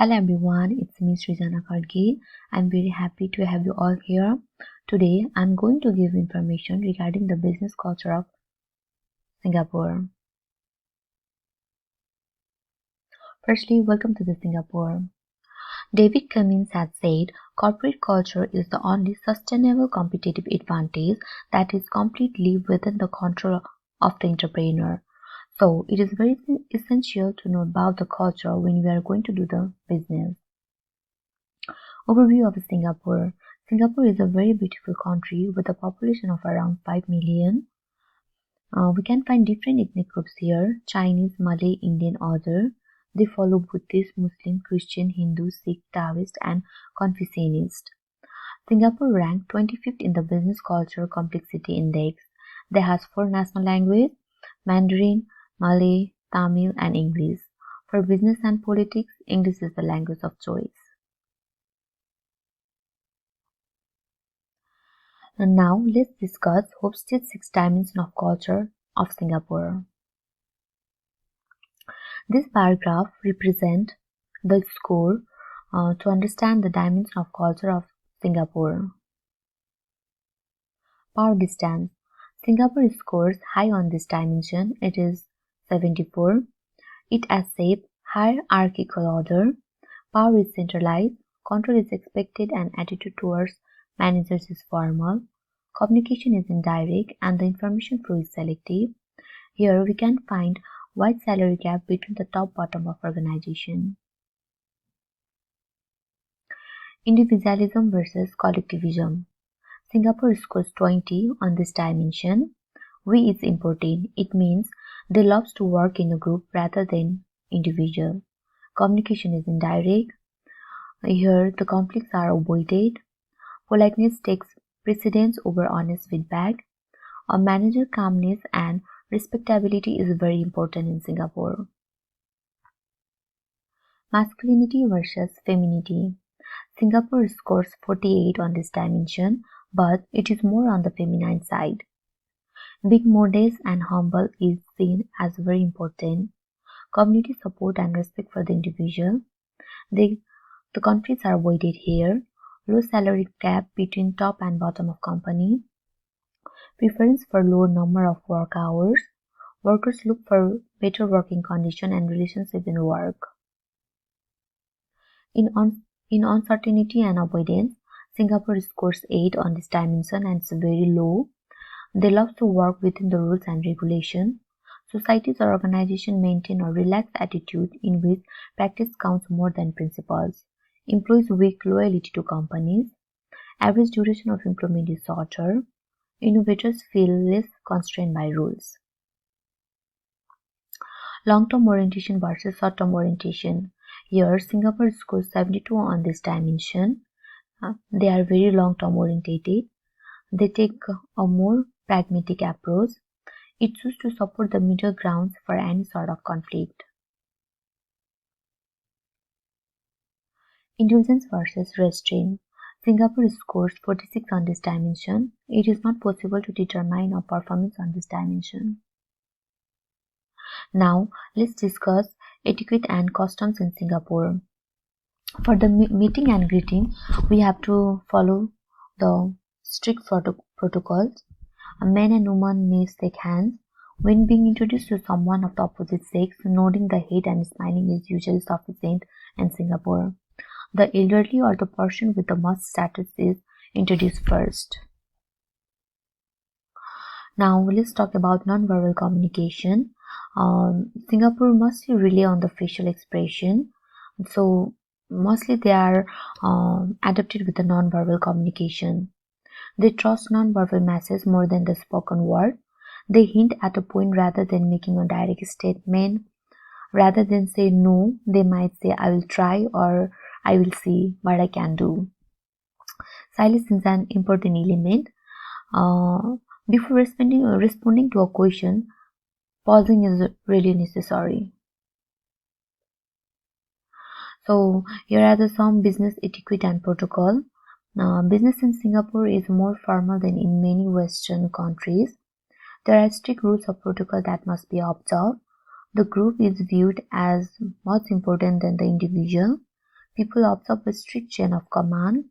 Hello everyone, it's me Srijana Kargi. I'm very happy to have you all here. Today I'm going to give information regarding the business culture of Singapore. Firstly, welcome to the Singapore. David Cummings has said corporate culture is the only sustainable competitive advantage that is completely within the control of the entrepreneur. So it is very essential to know about the culture when we are going to do the business. Overview of Singapore. Singapore is a very beautiful country with a population of around 5 million. We can find different ethnic groups here: Chinese, Malay, Indian, other. They follow Buddhist, Muslim, Christian, Hindu, Sikh, Taoist, and Confucianist. Singapore ranked 25th in the Business Culture Complexity Index. They has four national languages: Mandarin, Malay, Tamil, and English. For business and politics, English is the language of choice. And now let's discuss Hofstede's 6 dimensions of culture of Singapore. This paragraph represents the score to understand the dimension of culture of Singapore. Power distance. Singapore scores high on this dimension. It is 74. It accepts hierarchical order. Power is centralized. Control is expected and attitude towards managers is formal. Communication is indirect and the information flow is selective. Here we can find wide salary gap between the top-bottom of organization. Individualism versus collectivism. Singapore scores 20 on this dimension. We is important. It means they love to work in a group rather than individual. Communication is indirect. Here the conflicts are avoided. Politeness takes precedence over honest feedback. A manager calmness and respectability is very important in Singapore. Masculinity versus femininity. Singapore scores 48 on this dimension, but it is more on the feminine side. Being modest and humble is seen as very important. Community support and respect for the individual. The conflicts are avoided here. Low salary gap between top and bottom of company. Preference for lower number of work hours. Workers look for better working condition and relationship in work. In uncertainty and avoidance, Singapore scores 8 on this dimension and it's very low. They love to work within the rules and regulation. Societies or organizations maintain a relaxed attitude in which practice counts more than principles. Employees weak loyalty to companies. Average duration of employment is shorter. Innovators feel less constrained by rules. Long-term orientation versus short-term orientation. Here, Singapore scores 72 on this dimension. They are very long-term orientated. They take a more pragmatic approach. It chooses to support the middle grounds for any sort of conflict. Indulgence versus restraint. Singapore scores 46 on this dimension. It is not possible to determine a performance on this dimension. Now, let's discuss etiquette and customs in Singapore. For the meeting and greeting, we have to follow the strict protocols. A man and woman may shake hands. When being introduced to someone of the opposite sex, nodding the head and smiling is usually sufficient in Singapore. The elderly or the person with the most status is introduced first. Now let's talk about non-verbal communication. Singapore mostly rely on the facial expression, so mostly they are adapted with the non-verbal communication. They trust non-verbal messages more than the spoken word. They hint at a point rather than making a direct statement. Rather than say no, they might say I will try or I will see what I can do. Silence is an important element. Before responding to a question, pausing is really necessary. So here are some business etiquette and protocol. Business in Singapore is more formal than in many Western countries. There are strict rules of protocol that must be observed. The group is viewed as much important than the individual. People observe a strict chain of command.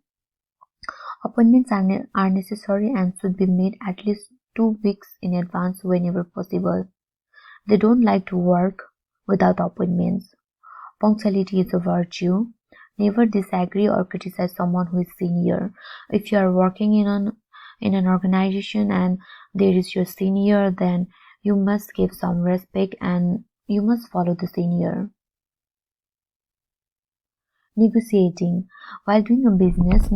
Appointments are necessary and should be made at least 2 weeks in advance whenever possible. They don't like to work without appointments. Punctuality is a virtue. Never disagree or criticize someone who is senior. If you are working in an organization and there is your senior, then you must give some respect and you must follow the senior. Negotiating. While doing a business,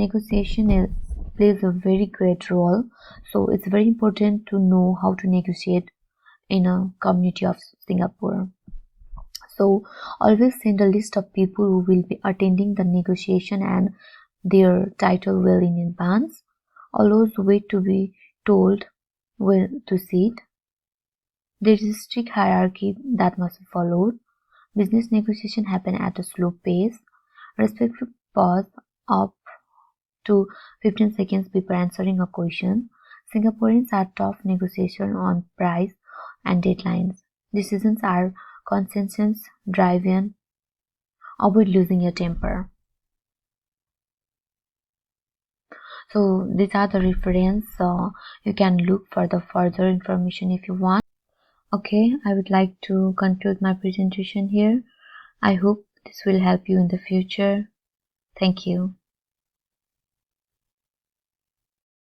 plays a very great role. So it's very important to know how to negotiate in a community of Singapore. So always send a list of people who will be attending the negotiation and their title well in advance. Always wait to be told where to sit. There is a strict hierarchy that must be followed. Business negotiation happen at a slow pace. Respectful pause up to 15 seconds before answering a question. Singaporeans are tough negotiation on price and deadlines. Decisions are consensus driven. Avoid losing your temper. So these are the reference. You can look for the further information if you want. Okay, I would like to conclude my presentation here. I hope this will help you in the future. Thank you.